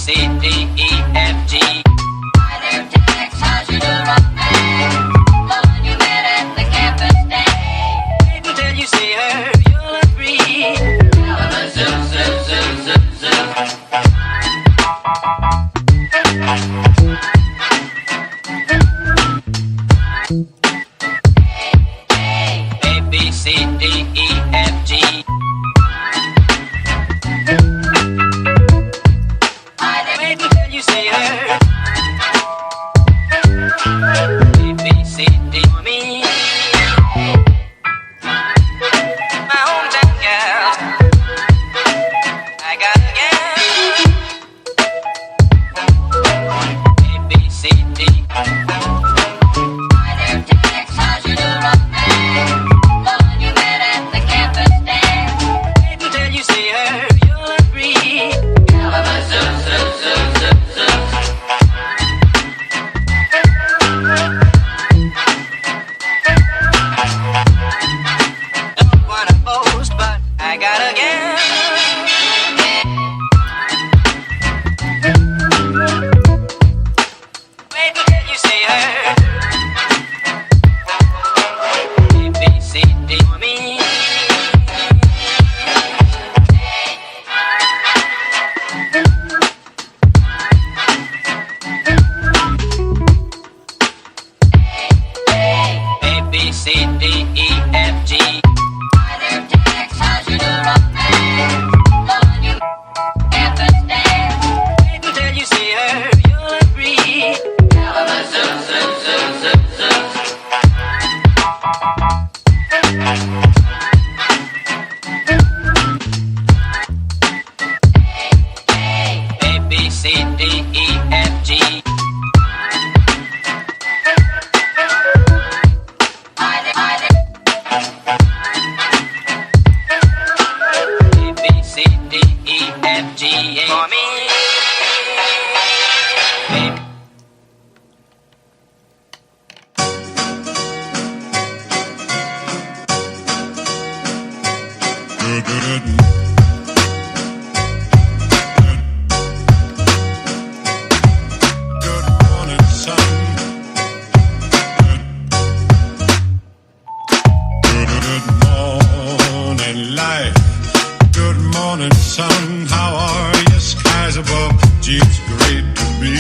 C, D, E, F, G. Hi there, Tex, how's your neuropath? The one you met at the campus day. Wait until you see her, you'll agree. Zoo, zoo, zoo, zoo, zoo. A, B, C, D, E, F, G. Wait until you see her. A, B, C, D, me. My hometown gal. I got a gal. A, B, C, D. Hi there, Tex, how's your neuropath? The one you met at the campus day. Wait until you see her, you'll agree. Zoo, zoo, zoo, zoo, zoo. Don't wanna boast, but I got a gal. Wait until you see her. A, B, C, D, me. A, B, C, D, E, F, G. Hi there, Tex, how's your neuropath? The one you campus day. Wait until you see her, you'll agree. Zoo, zoo, zoo, zoo, zoo. A, B, C, D, E, F, G. Hi there. A, B, C, D, E, F, G. For me. Good morning, sun. Good morning, life. Good morning, sun. How are you? Skies above. Gee, it's great to be